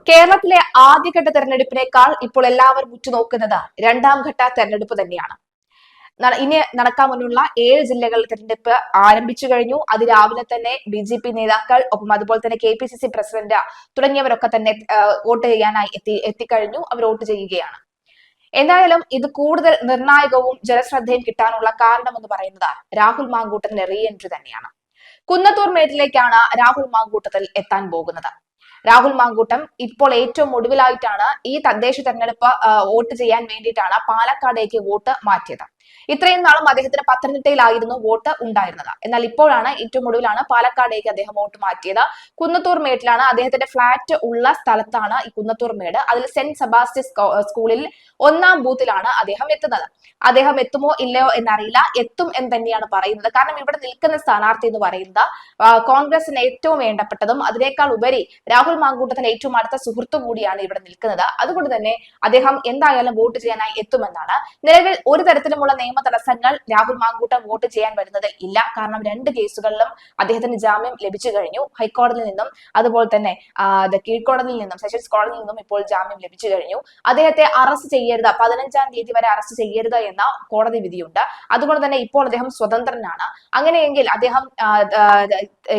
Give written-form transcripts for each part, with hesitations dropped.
കേരളത്തിലെ ആദ്യഘട്ട തെരഞ്ഞെടുപ്പിനേക്കാൾ ഇപ്പോൾ എല്ലാവരും ഉറ്റുനോക്കുന്നത് രണ്ടാം ഘട്ട തെരഞ്ഞെടുപ്പ് തന്നെയാണ്. ഇനി നടക്കാമുള്ള 7 ജില്ലകളിൽ തെരഞ്ഞെടുപ്പ് ആരംഭിച്ചു കഴിഞ്ഞു. അതിരാവിലെ തന്നെ BJP നേതാക്കൾ, ഒപ്പം അതുപോലെ തന്നെ KPCC പ്രസിഡന്റ് തുടങ്ങിയവരൊക്കെ തന്നെ വോട്ട് ചെയ്യാനായി എത്തിക്കഴിഞ്ഞു. അവർ വോട്ട് ചെയ്യുകയാണ്. എന്തായാലും ഇത് കൂടുതൽ നിർണായകവും ജനശ്രദ്ധയും കിട്ടാനുള്ള കാരണം എന്ന് പറയുന്നത് രാഹുൽ മാങ്കൂട്ടത്തിന്റെ റീ എൻട്രി തന്നെയാണ്. കുന്നത്തൂർ മേട്ടിലേക്കാണ് രാഹുൽ മാങ്കൂട്ടത്തിൽ എത്താൻ പോകുന്നത്. രാഹുൽ മാങ്കൂട്ടം ഇപ്പോൾ ഏറ്റവും ഒടുവിലായിട്ടാണ് ഈ തദ്ദേശ തെരഞ്ഞെടുപ്പ് വോട്ട് ചെയ്യാൻ വേണ്ടിയിട്ടാണ് പാലക്കാടേക്ക് വോട്ട് മാറ്റിയത്. ഇത്രയും നാളും അദ്ദേഹത്തിന് പത്തനംതിട്ടയിലായിരുന്നു വോട്ട് ഉണ്ടായിരുന്നത്. എന്നാൽ ഇപ്പോഴാണ് ഏറ്റവും ഒടുവിലാണ് പാലക്കാടേക്ക് അദ്ദേഹം വോട്ട് മാറ്റിയത്. കുന്നത്തൂർ മേട്ടിലാണ് അദ്ദേഹത്തിന്റെ ഫ്ളാറ്റ് ഉള്ള സ്ഥലത്താണ് ഈ കുന്നത്തൂർ മേട്. അതിൽ സെന്റ് സെബാസ്റ്റ്യൻസ് സ്കൂളിൽ 1-ാം ബൂത്തിലാണ് അദ്ദേഹം എത്തുന്നത്. അദ്ദേഹം എത്തുമോ ഇല്ലയോ എന്നറിയില്ല. എത്തും എന്ന് തന്നെയാണ് പറയുന്നത്. കാരണം ഇവിടെ നിൽക്കുന്ന സ്ഥാനാർത്ഥി എന്ന് പറയുന്നത് കോൺഗ്രസിന് ഏറ്റവും വേണ്ടപ്പെട്ടതും അതിനേക്കാൾ ഉപരി രാഹുൽ മാങ്കൂട്ടത്തിന് ഏറ്റവും അടുത്ത സുഹൃത്തു കൂടിയാണ് ഇവിടെ നിൽക്കുന്നത്. അതുകൊണ്ട് തന്നെ അദ്ദേഹം എന്തായാലും വോട്ട് ചെയ്യാനായി എത്തുമെന്നാണ്. നിലവിൽ ഒരു തരത്തിലുമുള്ള നിയമ തടസ്സങ്ങൾ രാഹുൽ മാങ്കൂട്ടം വോട്ട് ചെയ്യാൻ വരുന്നത് ഇല്ല. കാരണം 2 കേസുകളിലും അദ്ദേഹത്തിന് ജാമ്യം ലഭിച്ചു കഴിഞ്ഞു. ഹൈക്കോടതിയിൽ നിന്നും അതുപോലെ തന്നെ കീഴ്ക്കോടതിയിൽ നിന്നും, സെഷൻസ് കോടതിയിൽ നിന്നും ഇപ്പോൾ ജാമ്യം ലഭിച്ചു കഴിഞ്ഞു. അദ്ദേഹത്തെ അറസ്റ്റ് ചെയ്യരുത്, 15-ാം തീയതി വരെ അറസ്റ്റ് ചെയ്യരുത് എന്ന കോടതി വിധിയുണ്ട്. അതുകൊണ്ട് തന്നെ ഇപ്പോൾ അദ്ദേഹം സ്വതന്ത്രനാണ്. അങ്ങനെയെങ്കിൽ അദ്ദേഹം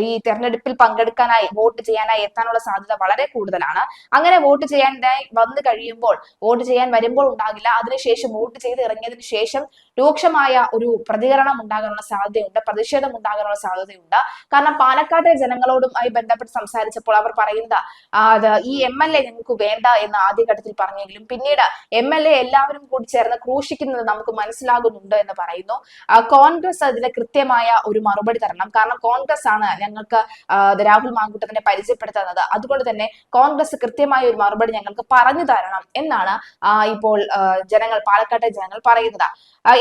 ഈ തെരഞ്ഞെടുപ്പിൽ പങ്കെടുക്കാനായി, വോട്ട് ചെയ്യാനായി എത്താനുള്ള സാധ്യത വളരെ കൂടുതലാണ്. അങ്ങനെ വോട്ട് ചെയ്യാനായി വന്നു കഴിയുമ്പോൾ, വോട്ട് ചെയ്യാൻ വരുമ്പോൾ ഉണ്ടാകില്ല, അതിനുശേഷം വോട്ട് ചെയ്ത് ഇറങ്ങിയതിനു ശേഷം രൂക്ഷമായ ഒരു പ്രതികരണം ഉണ്ടാകാനുള്ള സാധ്യതയുണ്ട്, പ്രതിഷേധം ഉണ്ടാകാനുള്ള സാധ്യതയുണ്ട്. കാരണം പാലക്കാട്ടെ ജനങ്ങളോടുമായി ബന്ധപ്പെട്ട് സംസാരിച്ചപ്പോൾ അവർ പറയുന്നത് ഈ MLA ഞങ്ങൾക്ക് വേണ്ട എന്ന് ആദ്യഘട്ടത്തിൽ പറഞ്ഞെങ്കിലും പിന്നീട് MLA എല്ലാവരും കൂടി ചേർന്ന് ക്രൂശിക്കുന്നത് നമുക്ക് മനസ്സിലാകുന്നുണ്ട് എന്ന് പറയുന്നു. കോൺഗ്രസ് അതിന് കൃത്യമായ ഒരു മറുപടി തരണം. കാരണം കോൺഗ്രസ് ആണ് ഞങ്ങൾക്ക് രാഹുൽ മാങ്കൂട്ടത്തിനെ പരിചയപ്പെടുത്തുന്നത്. അതുകൊണ്ട് തന്നെ കോൺഗ്രസ് കൃത്യമായ ഒരു മറുപടി ഞങ്ങൾക്ക് പറഞ്ഞു തരണം എന്നാണ് ഇപ്പോൾ പാലക്കാട്ടെ ജനങ്ങൾ പറയുന്നത്.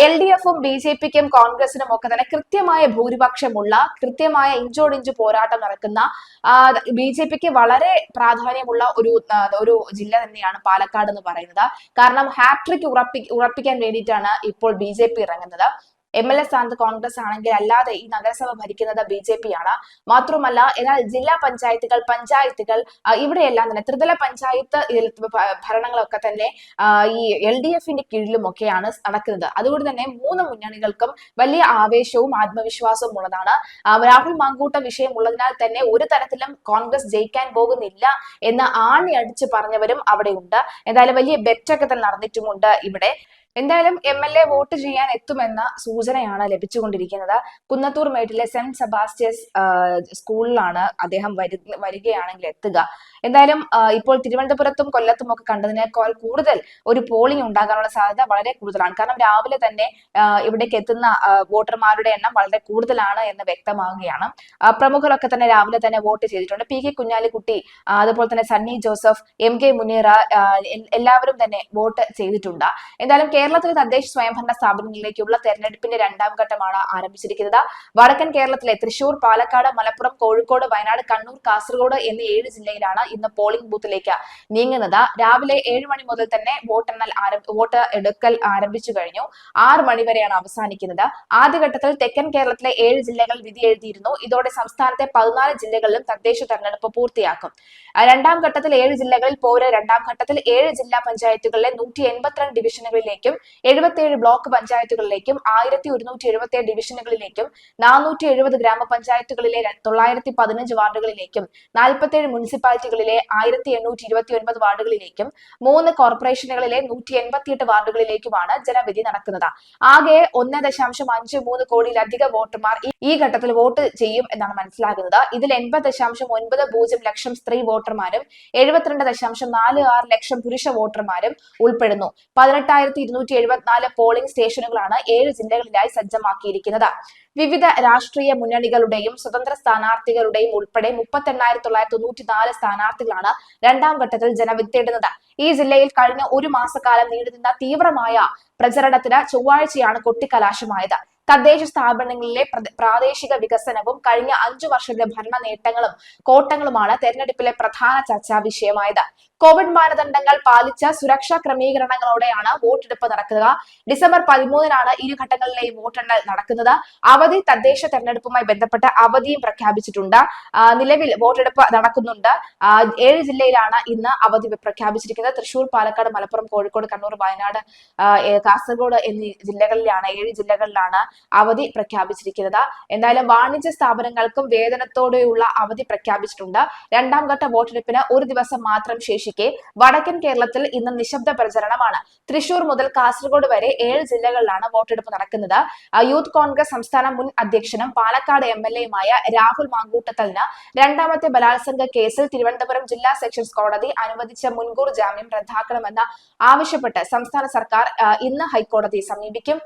LDF-ഉം BJP-ക്കും കോൺഗ്രസിനും ഒക്കെ തന്നെ കൃത്യമായ ഭൂരിപക്ഷമുള്ള, കൃത്യമായ ഇഞ്ചോടിഞ്ച് പോരാട്ടം നടക്കുന്ന, BJP-ക്ക് വളരെ പ്രാധാന്യമുള്ള ഒരു ജില്ല തന്നെയാണ് പാലക്കാട് എന്ന് പറയുന്നത്. കാരണം ഹാട്രിക് ഉറപ്പിക്കാൻ വേണ്ടിയിട്ടാണ് ഇപ്പോൾ BJP ഇറങ്ങുന്നത്. MLA സ്ഥാനത്ത് കോൺഗ്രസ് ആണെങ്കിൽ അല്ലാതെ ഈ നഗരസഭ ഭരിക്കുന്നത് BJP ആണ്. മാത്രമല്ല, എന്നാൽ ജില്ലാ പഞ്ചായത്തുകൾ ഇവിടെയെല്ലാം തന്നെ ത്രിതല പഞ്ചായത്ത് ഭരണങ്ങളൊക്കെ തന്നെ ഈ LDF-ന്റെ കീഴിലുമൊക്കെയാണ് നടക്കുന്നത്. അതുകൊണ്ട് തന്നെ 3 മുന്നണികൾക്കും വലിയ ആവേശവും ആത്മവിശ്വാസവും ഉള്ളതാണ്. രാഹുൽ മാങ്കൂട്ട വിഷയം ഉള്ളതിനാൽ തന്നെ ഒരു തരത്തിലും കോൺഗ്രസ് ജയിക്കാൻ പോകുന്നില്ല എന്ന് ആണി അടിച്ച് പറഞ്ഞവരും അവിടെ ഉണ്ട്. എന്തായാലും വലിയ ബെറ്റൊക്കെ തന്നെ നടന്നിട്ടുമുണ്ട് ഇവിടെ. എന്തായാലും MLA വോട്ട് ചെയ്യാൻ എത്തുമെന്ന സൂചനയാണ് ലഭിച്ചുകൊണ്ടിരിക്കുന്നത്. കുന്നത്തൂർ മേട്ടിലെ സെന്റ് സെബാസ്റ്റ്യൻസ് സ്കൂളിലാണ് അദ്ദേഹം വരികയാണെങ്കിൽ എത്തുക. എന്തായാലും ഇപ്പോൾ തിരുവനന്തപുരത്തും കൊല്ലത്തും ഒക്കെ കണ്ടതിനേക്കാൾ കൂടുതൽ ഒരു പോളിംഗ് ഉണ്ടാകാനുള്ള സാധ്യത വളരെ കൂടുതലാണ്. കാരണം രാവിലെ തന്നെ ഇവിടേക്ക് എത്തുന്ന വോട്ടർമാരുടെ എണ്ണം വളരെ കൂടുതലാണ് എന്ന് വ്യക്തമാവുകയാണ്. പ്രമുഖരൊക്കെ തന്നെ രാവിലെ തന്നെ വോട്ട് ചെയ്തിട്ടുണ്ട്. PK കുഞ്ഞാലിക്കുട്ടി, അതുപോലെ തന്നെ സണ്ണി ജോസഫ്, MK മുനീറ, എല്ലാവരും തന്നെ വോട്ട് ചെയ്തിട്ടുണ്ട്. എന്തായാലും കേരളത്തിലെ തദ്ദേശ സ്വയംഭരണ സ്ഥാപനങ്ങളിലേക്കുള്ള തെരഞ്ഞെടുപ്പിന്റെ 2-ാം ഘട്ടമാണ് ആരംഭിച്ചിരിക്കുന്നത്. വടക്കൻ കേരളത്തിലെ തൃശൂർ, പാലക്കാട്, മലപ്പുറം, കോഴിക്കോട്, വയനാട്, കണ്ണൂർ, കാസർഗോഡ് എന്നീ 7 ജില്ലയിലാണ് ഇന്ന് പോളിംഗ് ബൂത്തിലേക്ക് നീങ്ങുന്നത്. രാവിലെ 7 മണി മുതൽ തന്നെ വോട്ട് എടുക്കൽ ആരംഭിച്ചു കഴിഞ്ഞു. 6 മണി വരെയാണ് അവസാനിക്കുന്നത്. ആദ്യഘട്ടത്തിൽ തെക്കൻ കേരളത്തിലെ 7 ജില്ലകൾ വിധി എഴുതിയിരുന്നു. ഇതോടെ സംസ്ഥാനത്തെ 14 ജില്ലകളിലും തദ്ദേശ തെരഞ്ഞെടുപ്പ് പൂർത്തിയാക്കും. 2-ാം ഘട്ടത്തിൽ 7 ജില്ലകളിൽ പോര്. 2-ാം ഘട്ടത്തിൽ 7 ജില്ലാ പഞ്ചായത്തുകളിലെ 182 ഡിവിഷനുകളിലേക്കും 77 ബ്ലോക്ക് പഞ്ചായത്തുകളിലേക്കും 1177 ഡിവിഷനുകളിലേക്കും 470 ഗ്രാമപഞ്ചായത്തുകളിലെ 915 വാർഡുകളിലേക്കും 47 മുനിസിപ്പാലിറ്റികളിലെ 1829 വാർഡുകളിലേക്കും 3 കോർപ്പറേഷനുകളിലെ 188 വാർഡുകളിലേക്കുമാണ് ജനവിധി നടക്കുന്നത്. ആകെ 1.53 കോടിയിലധികം വോട്ടർമാർ ഈ ഘട്ടത്തിൽ വോട്ട് ചെയ്യും എന്നാണ് മനസ്സിലാകുന്നത്. ഇതിൽ 80.90 ലക്ഷം സ്ത്രീ വോട്ടർമാരും 72.46 ലക്ഷം പുരുഷ വോട്ടർമാരും ഉൾപ്പെടുന്നു. 18,274 പോളിംഗ് സ്റ്റേഷനുകളാണ് 7 ജില്ലകളിലായി സജ്ജമാക്കിയിരിക്കുന്നത്. വിവിധ രാഷ്ട്രീയ മുന്നണികളുടെയും സ്വതന്ത്ര സ്ഥാനാർത്ഥികളുടെയും ഉൾപ്പെടെ 38,994 സ്ഥാനാർത്ഥികളാണ് 2-ാം ഘട്ടത്തിൽ ജനവിധി തേടുന്നത്. ഈ ജില്ലയിൽ കഴിഞ്ഞ 1 മാസക്കാലം നീണ്ടുനിന്ന തീവ്രമായ പ്രചരണത്തിന് ചൊവ്വാഴ്ചയാണ് കൊട്ടിക്കലാശമായത്. തദ്ദേശ സ്ഥാപനങ്ങളിലെ പ്രാദേശിക വികസനവും കഴിഞ്ഞ 5 വർഷത്തെ ഭരണ നേട്ടങ്ങളും കോട്ടങ്ങളുമാണ് തെരഞ്ഞെടുപ്പിലെ പ്രധാന ചർച്ചാ വിഷയമായത്. കോവിഡ് മാനദണ്ഡങ്ങൾ പാലിച്ച സുരക്ഷാ ക്രമീകരണങ്ങളോടെയാണ് വോട്ടെടുപ്പ് നടക്കുക. ഡിസംബർ 13-നാണ് ഇരുഘട്ടങ്ങളിലെയും വോട്ടെണ്ണൽ നടക്കുന്നത്. അവധി തദ്ദേശ തെരഞ്ഞെടുപ്പുമായി ബന്ധപ്പെട്ട അവധിയും പ്രഖ്യാപിച്ചിട്ടുണ്ട്. നിലവിൽ വോട്ടെടുപ്പ് നടക്കുന്നുണ്ട്. 7 ജില്ലയിലാണ് ഇന്ന് അവധി പ്രഖ്യാപിച്ചിരിക്കുന്നത്. തൃശൂർ, പാലക്കാട്, മലപ്പുറം, കോഴിക്കോട്, കണ്ണൂർ, വയനാട്, കാസർഗോഡ് എന്നീ ജില്ലകളിലാണ് 7 ജില്ലകളിലാണ് അവധി പ്രഖ്യാപിച്ചിരിക്കുന്നത്. എന്തായാലും വാണിജ്യ സ്ഥാപനങ്ങൾക്കും വേതനത്തോടെയുള്ള അവധി പ്രഖ്യാപിച്ചിട്ടുണ്ട്. രണ്ടാം ഘട്ട വോട്ടെടുപ്പിന് ഒരു ദിവസം മാത്രം ശേഷിക്കെ വടക്കൻ കേരളത്തിൽ ഇന്ന് നിശബ്ദ പ്രചരണമാണ്. തൃശൂർ മുതൽ കാസർഗോഡ് വരെ 7 ജില്ലകളിലാണ് വോട്ടെടുപ്പ് നടക്കുന്നത്. യൂത്ത് കോൺഗ്രസ് സംസ്ഥാന മുൻ അധ്യക്ഷനും പാലക്കാട് MLA-യുമായ രാഹുൽ മാങ്കൂട്ടത്തലിന് രണ്ടാമത്തെ ബലാത്സംഗ കേസിൽ തിരുവനന്തപുരം ജില്ലാ സെഷൻസ് കോടതി അനുവദിച്ച മുൻകൂർ ജാമ്യം റദ്ദാക്കണമെന്ന് ആവശ്യപ്പെട്ട് സംസ്ഥാന സർക്കാർ ഇന്ന് ഹൈക്കോടതിയെ സമീപിക്കും.